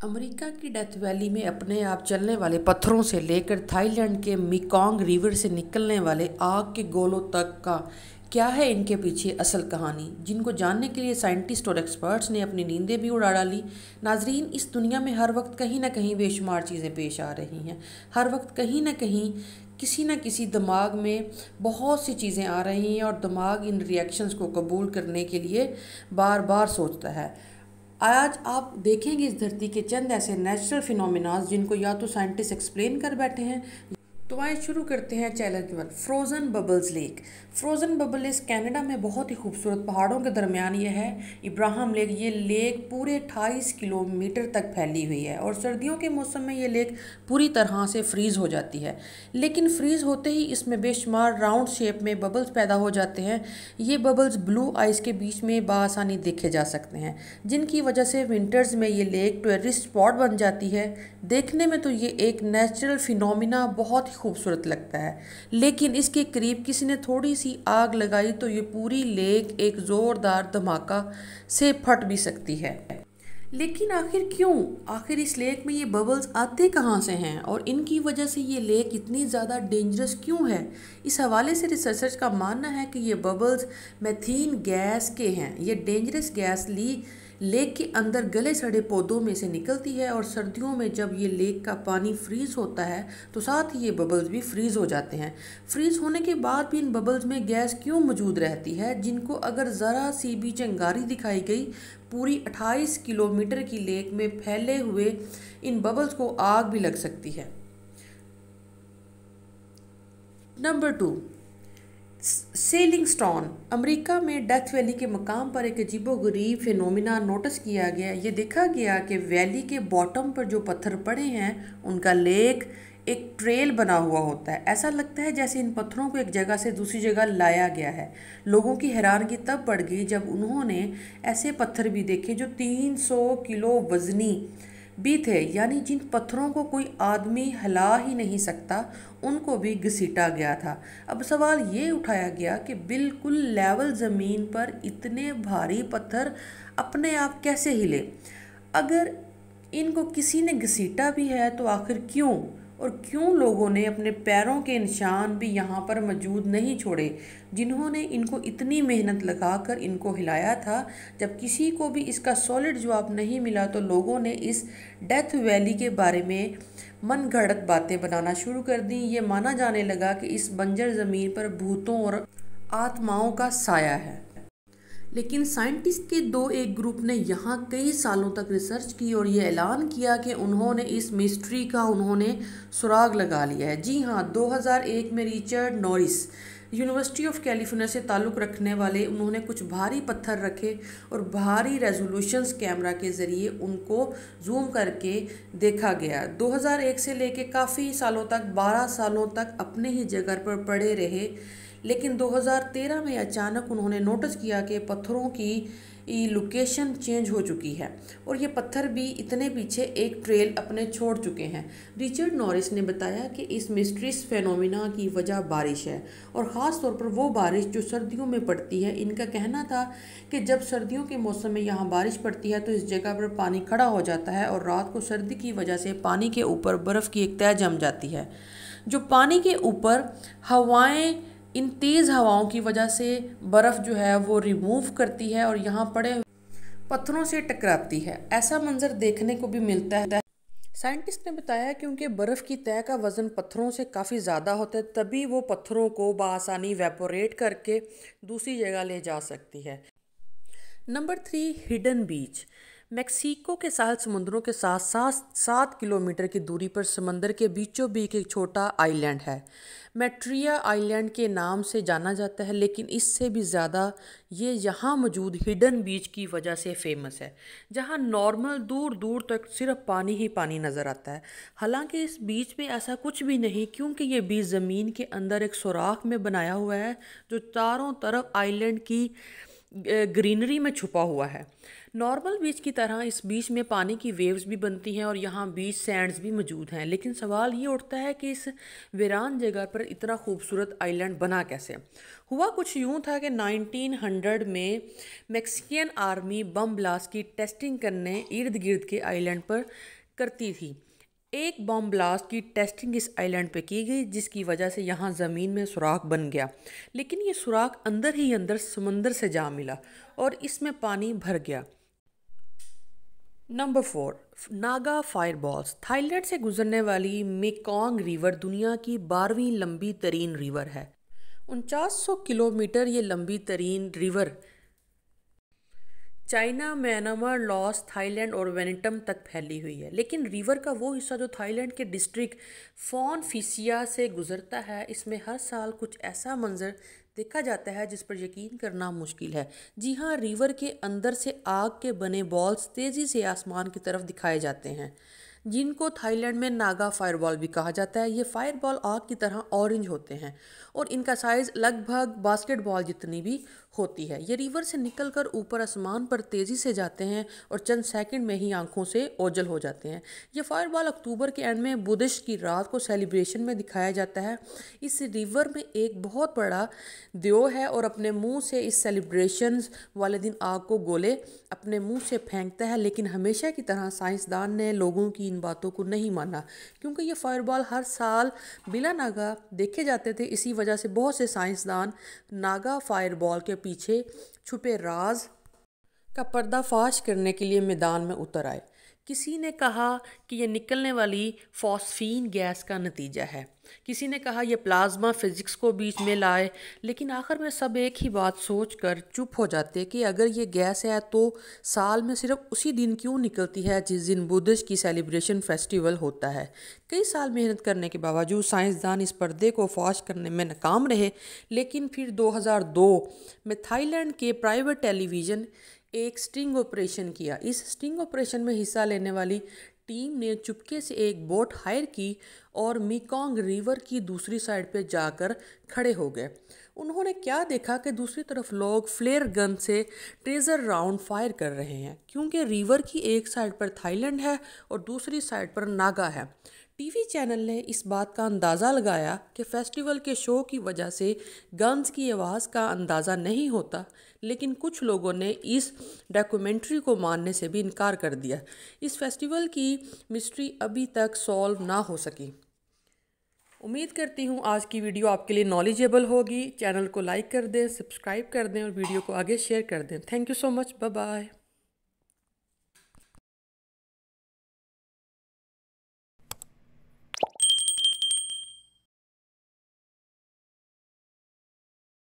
America की death valley में अपने आप चलने वाले पत्थरों से लेकर थाईलैंड के मेकॉन्ग रिवर से निकलने वाले आग के गोलों तक का क्या है इनके पीछे असल कहानी, जिनको जानने के लिए साइंटिस्ट और एक्सपर्ट्स ने अपनी नींदें भी उड़ा डाली। नाजरीन, इस दुनिया में हर वक्त कहीं ना कहीं बेशुमार चीज़ें पेश आ रही हैं। हर वक्त कहीं ना कहीं किसी न किसी दिमाग में बहुत सी चीज़ें आ रही हैं और दिमाग इन रिएक्शंस को कबूल करने के लिए बार बार सोचता है। आज आप देखेंगे इस धरती के चंद ऐसे नेचुरल फिनोमिनाज जिनको या तो साइंटिस्ट एक्सप्लेन कर बैठे हैं। तो आइए शुरू करते हैं challenge one, frozen bubbles lake. Frozen bubble इस कनाडा में बहुत ही खूबसूरत पहाड़ों के दरमियान ये है, इब्राहिम लेक। ये लेक पूरे 28 किलोमीटर तक फैली हुई है और सर्दियों के मौसम में ये लेक पूरी तरह से फ्रीज़ हो जाती है। लेकिन फ्रीज़ होते ही इसमें बेशुमार राउंड शेप में बबल्स पैदा हो जाते हैं। ये बबल्स ब्लू आइस के बीच में बआसानी देखे जा सकते हैं, जिनकी वजह से विंटर्स में ये लेक टूरिस्ट स्पॉट बन जाती है। देखने में तो ये एक नेचुरल फिनोमिना बहुत ही खूबसूरत लगता है, लेकिन इसके करीब किसी ने थोड़ी सी आग लगाई तो ये पूरी लेक एक ज़ोरदार धमाका से फट भी सकती है। लेकिन आखिर क्यों? आखिर इस लेक में ये बबल्स आते कहाँ से हैं और इनकी वजह से ये लेक इतनी ज़्यादा डेंजरस क्यों है? इस हवाले से रिसर्चर्स का मानना है कि ये बबल्स मेथेन गैस के हैं। ये डेंजरस गैस लेक के अंदर गले सड़े पौधों में से निकलती है और सर्दियों में जब ये लेक का पानी फ्रीज़ होता है तो साथ ही ये बबल्स भी फ्रीज़ हो जाते हैं। फ्रीज़ होने के बाद भी इन बबल्स में गैस क्यों मौजूद रहती है, जिनको अगर ज़रा सी भी चिंगारी दिखाई गई, पूरी 28 किलोमीटर की लेक में फैले हुए इन बबल्स को आग भी लग सकती है। Number 2, selling stone. अमेरिका में डेथ वैली के मकाम पर एक अजीबोगरीब फिनोमिना नोटिस किया गया। ये देखा गया कि वैली के बॉटम पर जो पत्थर पड़े हैं उनका लेक एक ट्रेल बना हुआ होता है। ऐसा लगता है जैसे इन पत्थरों को एक जगह से दूसरी जगह लाया गया है। लोगों की हैरानगी तब बढ़ गई जब उन्होंने ऐसे पत्थर भी देखे जो 300 किलो वजनी भी थे, यानी जिन पत्थरों को कोई आदमी हिला ही नहीं सकता, उनको भी घसीटा गया था। अब सवाल ये उठाया गया कि बिल्कुल लेवल ज़मीन पर इतने भारी पत्थर अपने आप कैसे हिले? अगर इनको किसी ने घसीटा भी है तो आखिर क्यों? और क्यों लोगों ने अपने पैरों के निशान भी यहाँ पर मौजूद नहीं छोड़े, जिन्होंने इनको इतनी मेहनत लगाकर इनको हिलाया था? जब किसी को भी इसका सॉलिड जवाब नहीं मिला तो लोगों ने इस डेथ वैली के बारे में मनगढ़ंत बातें बनाना शुरू कर दी। ये माना जाने लगा कि इस बंजर ज़मीन पर भूतों और आत्माओं का साया है। लेकिन साइंटिस्ट के एक ग्रुप ने यहाँ कई सालों तक रिसर्च की और ये ऐलान किया कि उन्होंने इस मिस्ट्री का सुराग लगा लिया है। जी हाँ, 2001 में Richard Norris university of California से ताल्लुक़ रखने वाले उन्होंने कुछ भारी पत्थर रखे और भारी रेजोल्यूशंस कैमरा के ज़रिए उनको जूम करके देखा गया। 2001 से लेके काफ़ी सालों तक, 12 सालों तक अपने ही जगह पर पड़े रहे। लेकिन 2013 में अचानक उन्होंने नोटिस किया कि पत्थरों की लोकेशन चेंज हो चुकी है और ये पत्थर भी इतने पीछे एक ट्रेल अपने छोड़ चुके हैं। रिचर्ड नॉरिस ने बताया कि इस मिस्ट्रीज फेनोमिना की वजह बारिश है और ख़ास तौर पर वो बारिश जो सर्दियों में पड़ती है। इनका कहना था कि जब सर्दियों के मौसम में यहाँ बारिश पड़ती है तो इस जगह पर पानी खड़ा हो जाता है और रात को सर्दी की वजह से पानी के ऊपर बर्फ़ की एक तह जम जाती है, जो पानी के ऊपर हवाएं, इन तेज़ हवाओं की वजह से बर्फ़ जो है वो रिमूव करती है और यहाँ पड़े पत्थरों से टकराती है। ऐसा मंजर देखने को भी मिलता है। साइंटिस्ट ने बताया कि क्योंकि बर्फ़ की तह का वज़न पत्थरों से काफ़ी ज़्यादा होता है, तभी वो पत्थरों को बआसानी वेपोरेट करके दूसरी जगह ले जा सकती है। नंबर 3, हिडन बीच। मेक्सिको के साहिल समुद्रों के साथ 7 किलोमीटर की दूरी पर समंदर के बीचों बीच एक छोटा आइलैंड है। मैट्रिया आइलैंड के नाम से जाना जाता है, लेकिन इससे भी ज़्यादा ये यहाँ मौजूद हिडन बीच की वजह से फेमस है, जहाँ नॉर्मल दूर दूर तक सिर्फ पानी ही पानी नज़र आता है। हालांकि इस बीच में ऐसा कुछ भी नहीं, क्योंकि ये बीच ज़मीन के अंदर एक सुराख में बनाया हुआ है जो चारों तरफ आइलैंड की ग्रीनरी में छुपा हुआ है। नॉर्मल बीच की तरह इस बीच में पानी की वेव्स भी बनती हैं और यहाँ बीच सैंड्स भी मौजूद हैं। लेकिन सवाल ये उठता है कि इस वीरान जगह पर इतना खूबसूरत आइलैंड बना कैसे? हुआ कुछ यूँ था कि 1900 में मैक्सिकन आर्मी बम ब्लास्ट की टेस्टिंग करने इर्द गिर्द के आइलैंड पर करती थी। एक बॉम्ब ब्लास्ट की टेस्टिंग इस आइलैंड पे की गई, जिसकी वजह से यहाँ ज़मीन में सुराख बन गया, लेकिन ये सुराख अंदर ही अंदर समंदर से जा मिला और इसमें पानी भर गया। नंबर 4, नागा फायरबॉल्स। थाईलैंड से गुजरने वाली मेकोंग रिवर दुनिया की 12वीं लंबी तरीन रिवर है। 4900 किलोमीटर ये लंबी तरीन river China, Myanmar, Laos, Thailand और वेनेटम तक फैली हुई है। लेकिन रिवर का वो हिस्सा जो थाईलैंड के डिस्ट्रिक्ट फोन फिसिया से गुजरता है, इसमें हर साल कुछ ऐसा मंजर देखा जाता है जिस पर यकीन करना मुश्किल है। जी हाँ, रिवर के अंदर से आग के बने बॉल्स तेज़ी से आसमान की तरफ दिखाए जाते हैं, जिनको थाईलैंड में नागा फायरबॉल भी कहा जाता है। ये फायरबॉल आग की तरह ऑरेंज होते हैं और इनका साइज़ लगभग बास्केटबॉल जितनी भी होती है। ये रिवर से निकलकर ऊपर आसमान पर तेज़ी से जाते हैं और चंद सेकंड में ही आंखों से ओझल हो जाते हैं। ये फायरबॉल अक्टूबर के एंड में बुधिश की रात को सेलिब्रेशन में दिखाया जाता है। इस रिवर में एक बहुत बड़ा देव है और अपने मुंह से इस सेलिब्रेशन वाले दिन आग को गोले अपने मुंह से फेंकता है, लेकिन हमेशा की तरह साइंसदान ने लोगों की इन बातों को नहीं माना, क्योंकि ये फायरबॉल हर साल बिला नागा देखे जाते थे। इसी वजह से बहुत से साइंसदान नागा फायरबॉल के पीछे छुपे राज का पर्दाफाश करने के लिए मैदान में उतर आए। किसी ने कहा कि यह निकलने वाली फॉस्फीन गैस का नतीजा है, किसी ने कहा यह प्लाज्मा फिजिक्स को बीच में लाए, लेकिन आखिर में सब एक ही बात सोचकर चुप हो जाते कि अगर ये गैस है तो साल में सिर्फ उसी दिन क्यों निकलती है जिस दिन बुद्धिस्ट की सेलिब्रेशन फेस्टिवल होता है। कई साल मेहनत करने के बावजूद साइंसदान इस पर्दे को फाश करने में नाकाम रहे, लेकिन फिर 2002 में थाईलैंड के प्राइवेट टेलीविज़न एक स्टिंग ऑपरेशन किया। इस स्टिंग ऑपरेशन में हिस्सा लेने वाली टीम ने चुपके से एक बोट हायर की और मेकोंग रिवर की दूसरी साइड पे जाकर खड़े हो गए। उन्होंने क्या देखा कि दूसरी तरफ लोग फ्लेयर गन से ट्रेजर राउंड फायर कर रहे हैं, क्योंकि रिवर की एक साइड पर थाईलैंड है और दूसरी साइड पर नागा है। टीवी चैनल ने इस बात का अंदाज़ा लगाया कि फेस्टिवल के शो की वजह से गन्स की आवाज़ का अंदाज़ा नहीं होता, लेकिन कुछ लोगों ने इस डॉक्यूमेंट्री को मानने से भी इनकार कर दिया। इस फेस्टिवल की मिस्ट्री अभी तक सॉल्व ना हो सकी। उम्मीद करती हूँ आज की वीडियो आपके लिए नॉलेजेबल होगी। चैनल को लाइक कर दें, सब्सक्राइब कर दें और वीडियो को आगे शेयर कर दें। Thank you so much, bye bye.